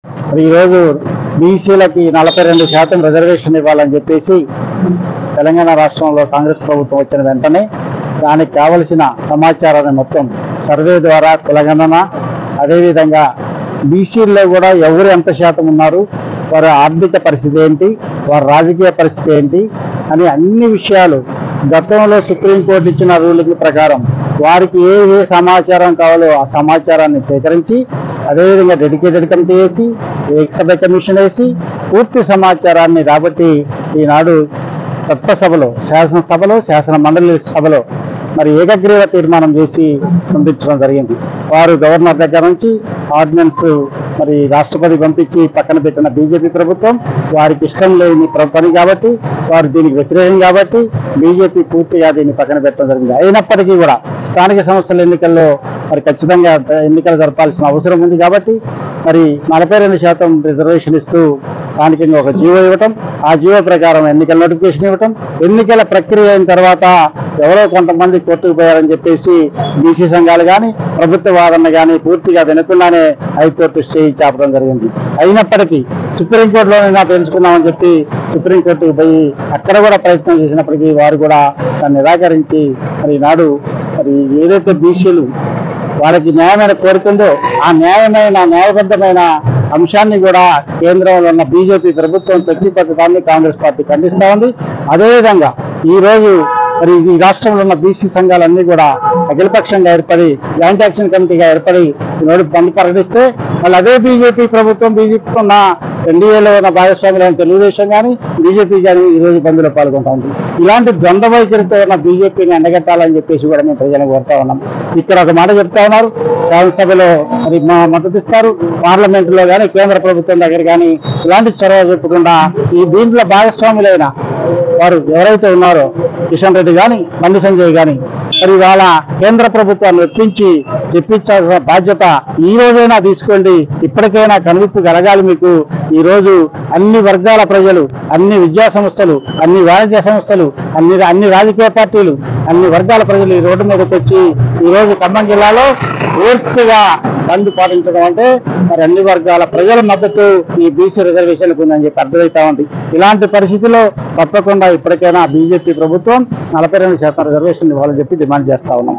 ఈరోజు బీసీలకి 42% రిజర్వేషన్ ఇవ్వాలని చెప్పేసి తెలంగాణ రాష్ట్రంలో కాంగ్రెస్ ప్రభుత్వం వచ్చిన వెంటనే దానికి కావలసిన సమాచారాన్ని మొత్తం సర్వే ద్వారా కులగణన, అదేవిధంగా బీసీల్లో కూడా ఎవరు ఎంత శాతం ఉన్నారు, వారి ఆర్థిక పరిస్థితి ఏంటి, వారి రాజకీయ పరిస్థితి ఏంటి అని అన్ని విషయాలు గతంలో సుప్రీంకోర్టు ఇచ్చిన రూలింగ్ ప్రకారం వారికి ఏ సమాచారం కావాలో ఆ సమాచారాన్ని సేకరించి అదేవిధంగా డెడికేటెడ్ కమిటీ వేసి ఏకసభ్య కమిషన్ వేసి పూర్తి సమాచారాన్ని రాబట్టి ఈనాడు చట్టసభలో, శాసనసభలో, శాసన మండలి సభలో మరి ఏకగ్రీవ తీర్మానం చేసి పంపించడం జరిగింది. వారు గవర్నర్ దగ్గర నుంచి ఆర్డినెన్స్ మరి రాష్ట్రపతి పంపించి పక్కన పెట్టిన బీజేపీ ప్రభుత్వం వారికి ఇష్టం లేని పని కాబట్టి, వారు దీనికి వ్యతిరేకం కాబట్టి బీజేపీ పూర్తిగా దీన్ని పక్కన పెట్టడం జరిగింది. అయినప్పటికీ కూడా స్థానిక సంస్థల ఎన్నికల్లో మరి ఖచ్చితంగా ఎన్నికలు జరపాల్సిన అవసరం ఉంది కాబట్టి మరి 42% రిజర్వేషన్ ఇస్తూ స్థానికంగా ఒక జీవో ఇవ్వటం, ఆ జీవో ప్రకారం ఎన్నికల నోటిఫికేషన్ ఇవ్వటం, ఎన్నికల ప్రక్రియ అయిన తర్వాత ఎవరో కొంతమంది కోర్టుకు పోయారని చెప్పేసి బీసీ సంఘాలు కానీ ప్రభుత్వ వాదన కానీ పూర్తిగా వినకుండానే హైకోర్టు స్టే ఆపడం జరిగింది. అయినప్పటికీ సుప్రీంకోర్టులోనైనా తెలుసుకున్నామని చెప్పి సుప్రీంకోర్టుకు పోయి అక్కడ కూడా ప్రయత్నం చేసినప్పటికీ వారు కూడా దాన్ని నిరాకరించి మరి నాడు మరి ఏదైతే బీసీలు వారికి న్యాయమైన కోరుకుందో ఆ న్యాయబద్ధమైన అంశాన్ని కూడా కేంద్రంలో ఉన్న బీజేపీ ప్రభుత్వం తొక్కిపట్టడాన్ని కాంగ్రెస్ పార్టీ ఖండిస్తూ ఉంది. అదేవిధంగా ఈరోజు మరి ఈ రాష్ట్రంలో ఉన్న బీసీ సంఘాలన్నీ కూడా అఖిలపక్షంగా ఏర్పడి జాయింట్ యాక్షన్ కమిటీగా ఏర్పడి ఈరోజు బంద్ ప్రకటిస్తే మళ్ళీ అదే బీజేపీ ప్రభుత్వం, బీజేపీ ఉన్న ఎన్డీఏలో ఉన్న భాగస్వాములైన తెలుగుదేశం కానీ బీజేపీ కానీ ఈరోజు బంద్లో పాల్గొంటా ఉంది. ఇలాంటి ద్వంద్వ వైఖరితో ఉన్న బీజేపీని ఎండగట్టాలని చెప్పేసి కూడా మేము ప్రజలను కోరుతా ఉన్నాం. ఇక్కడ ఒక మాట చెప్తా ఉన్నారు, శాసనసభలో మరి మద్దతు ఇస్తారు, పార్లమెంటులో కానీ కేంద్ర ప్రభుత్వం దగ్గర కానీ ఇలాంటి చొరవ చెప్పకుండా ఈ దీంట్లో భాగస్వాములైన వారు ఎవరైతే ఉన్నారో కిషన్ రెడ్డి కానీ బండి సంజయ్ కానీ మరి వాళ్ళ కేంద్ర ప్రభుత్వాన్ని ఒప్పించి చెప్పించాల్సిన బాధ్యత ఈ రోజైనా తీసుకోండి. ఇప్పటికైనా కనువిప్పు కలగాలి మీకు. ఈరోజు అన్ని వర్గాల ప్రజలు, అన్ని విద్యా సంస్థలు, అన్ని వాణిజ్య సంస్థలు, అన్ని రాజకీయ పార్టీలు, అన్ని వర్గాల ప్రజలు ఈ రోడ్డు మీదకి వచ్చి ఈరోజు ఖమ్మం జిల్లాలో పూర్తిగా బంద్ పాటించడం అంటే మరి అన్ని వర్గాల ప్రజల మద్దతు ఈ బీసీ రిజర్వేషన్లకు ఉందని చెప్పి అర్థమవుతా ఉంది. ఇలాంటి పరిస్థితుల్లో తప్పకుండా ఇప్పటికైనా బీజేపీ ప్రభుత్వం 42% రిజర్వేషన్ ఇవ్వాలని చెప్పి డిమాండ్ చేస్తా ఉన్నాం.